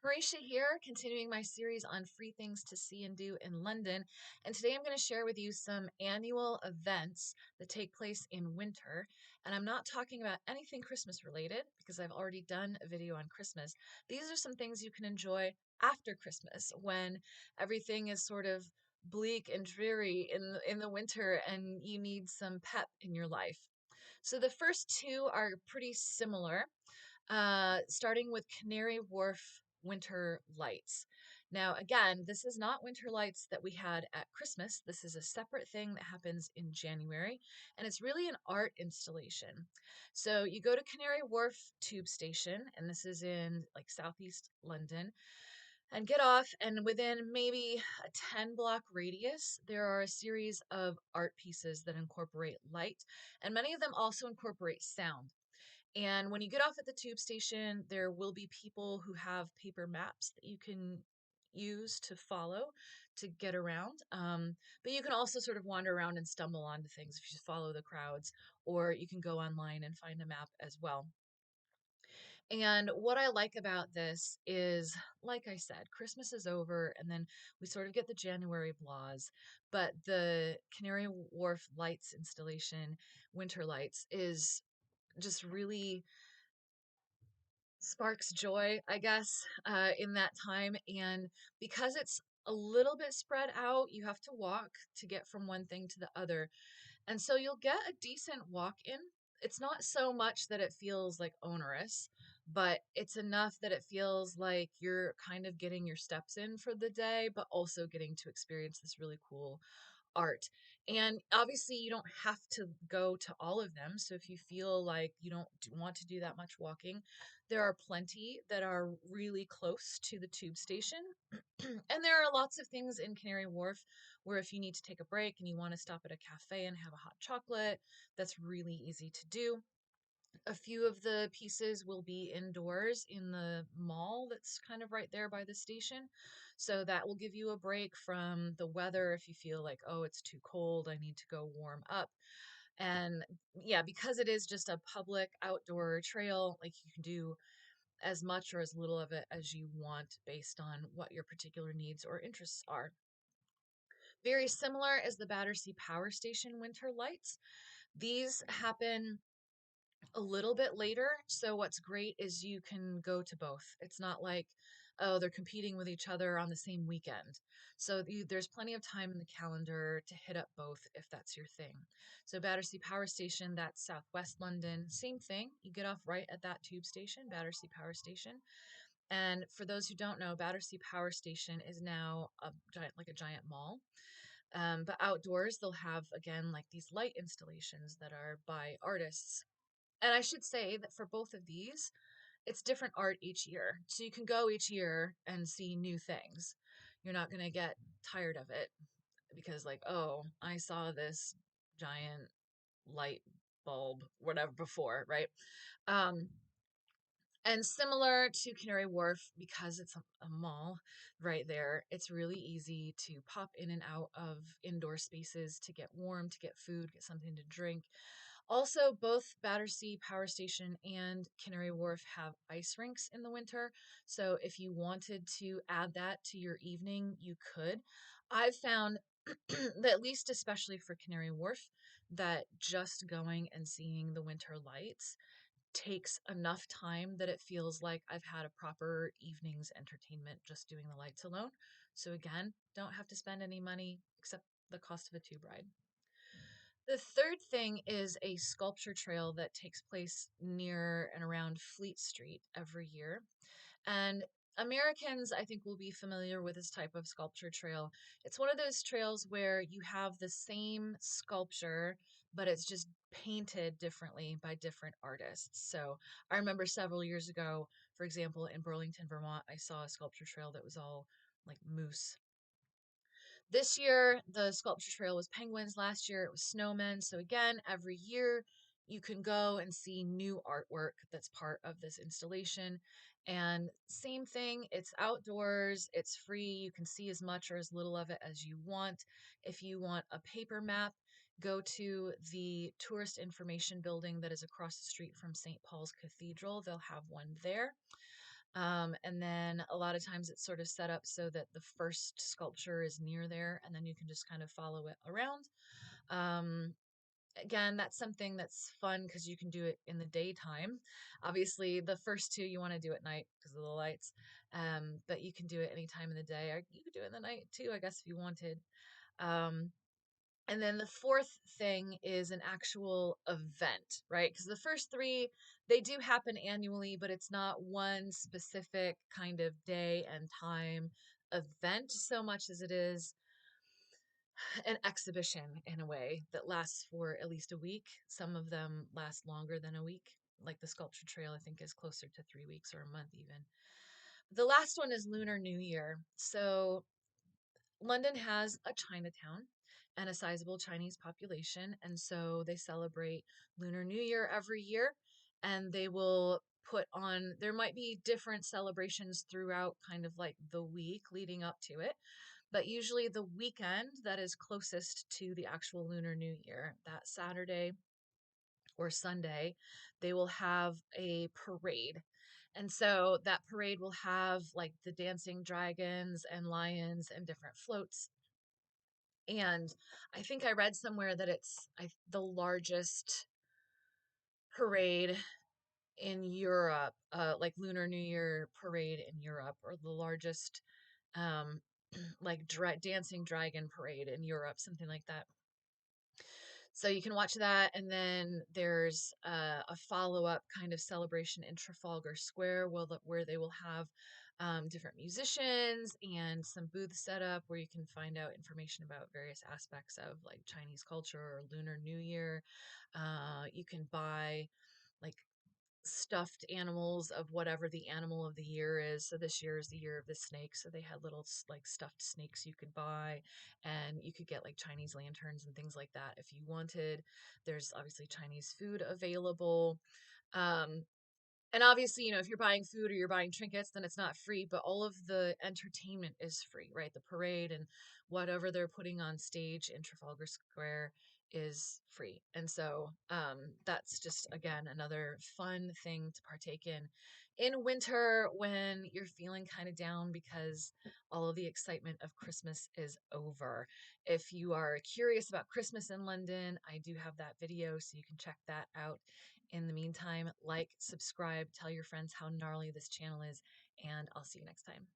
Horatia here, continuing my series on free things to see and do in London. And today I'm going to share with you some annual events that take place in winter. And I'm not talking about anything Christmas related because I've already done a video on Christmas. These are some things you can enjoy after Christmas when everything is sort of bleak and dreary in the winter and you need some pep in your life. So the first two are pretty similar, starting with Canary Wharf Winter Lights. Now, again, this is not winter lights that we had at Christmas. This is a separate thing that happens in January, and it's really an art installation. So you go to Canary Wharf Tube Station, and this is in like southeast London, and get off, and within maybe a 10 block radius, there are a series of art pieces that incorporate light, and many of them also incorporate sound. And when you get off at the tube station, there will be people who have paper maps that you can use to follow to get around. But you can also sort of wander around and stumble onto things if you follow the crowds, or you can go online and find a map as well. And what I like about this is, like I said, Christmas is over, and then we sort of get the January blahs. But the Canary Wharf lights installation, Winter Lights, is just really sparks joy, I guess, in that time. And because it's a little bit spread out, you have to walk to get from one thing to the other. And so you'll get a decent walk in. It's not so much that it feels like onerous, but it's enough that it feels like you're kind of getting your steps in for the day, but also getting to experience this really cool art. And obviously, you don't have to go to all of them. So if you feel like you don't want to do that much walking, there are plenty that are really close to the tube station. And there are lots of things in Canary Wharf where if you need to take a break and you want to stop at a cafe and have a hot chocolate, that's really easy to do. A few of the pieces will be indoors in the mall that's kind of right there by the station. So that will give you a break from the weather if you feel like, oh, it's too cold, I need to go warm up. And yeah, because it is just a public outdoor trail, like you can do as much or as little of it as you want based on what your particular needs or interests are. Very similar as the Battersea Power Station winter lights. These happen a little bit later. So what's great is you can go to both. It's not like, oh, they're competing with each other on the same weekend. So there's plenty of time in the calendar to hit up both if that's your thing. So Battersea Power Station, that's southwest London, same thing. You get off right at that tube station, Battersea Power Station. And for those who don't know, Battersea Power Station is now a giant, like a giant mall. But outdoors, they'll have again like these light installations that are by artists. And I should say that for both of these, it's different art each year. So you can go each year and see new things. You're not going to get tired of it because, like, oh, I saw this giant light bulb, whatever, before, right? Um, and similar to Canary Wharf, because it's a mall right there, it's really easy to pop in and out of indoor spaces to get warm, to get food, get something to drink. Also, both Battersea Power Station and Canary Wharf have ice rinks in the winter. So if you wanted to add that to your evening, you could. I've found that, at least especially for Canary Wharf, that just going and seeing the winter lights takes enough time that it feels like I've had a proper evening's entertainment just doing the lights alone. So again, don't have to spend any money except the cost of a tube ride. The third thing is a sculpture trail that takes place near and around Fleet Street every year. And Americans, I think, will be familiar with this type of sculpture trail. It's one of those trails where you have the same sculpture, but it's just painted differently by different artists. So I remember several years ago, for example, in Burlington, Vermont, I saw a sculpture trail that was all like moose. This year, the sculpture trail was penguins. Last year, it was snowmen. So, again, every year you can go and see new artwork that's part of this installation. And same thing, it's outdoors, it's free. You can see as much or as little of it as you want. If you want a paper map, go to the tourist information building that is across the street from St. Paul's Cathedral. They'll have one there. And then a lot of times it's sort of set up so that the first sculpture is near there, and then you can just kind of follow it around. Um, Again, that's something that's fun because you can do it in the daytime. Obviously, the first two you want to do at night because of the lights, but you can do it any time in the day, or you could do it in the night too, I guess, if you wanted. Um, and then the fourth thing is an actual event, right? Because the first three, they do happen annually, but it's not one specific kind of day and time event so much as it is an exhibition in a way that lasts for at least a week. Some of them last longer than a week. Like the sculpture trail, I think, is closer to 3 weeks or a month even. The last one is Lunar New Year. So London has a Chinatown and a sizable Chinese population. And so they celebrate Lunar New Year every year. And they will put on, there might be different celebrations throughout kind of like the week leading up to it. But usually the weekend that is closest to the actual Lunar New Year, that Saturday or Sunday, they will have a parade. And so that parade will have like the dancing dragons and lions and different floats. And I think I read somewhere that the largest parade in Europe, like Lunar New Year parade in Europe, or the largest um, like dancing dragon parade in Europe, something like that. So you can watch that, and then there's a follow-up kind of celebration in Trafalgar Square, where they will have different musicians and some booths set up where you can find out information about various aspects of like Chinese culture or Lunar New Year. You can buy like stuffed animals of whatever the animal of the year is. So this year is the year of the snake. So they had little like stuffed snakes you could buy, and you could get like Chinese lanterns and things like that if you wanted. There's obviously Chinese food available. Um, and obviously, if you're buying food or you're buying trinkets, then it's not free, but all of the entertainment is free, right? The parade and whatever they're putting on stage in Trafalgar Square is free. And so that's just, again, another fun thing to partake in winter when you're feeling kind of down because all of the excitement of Christmas is over. If you are curious about Christmas in London, I do have that video, so you can check that out. In the meantime, like, subscribe, tell your friends how gnarly this channel is, and I'll see you next time.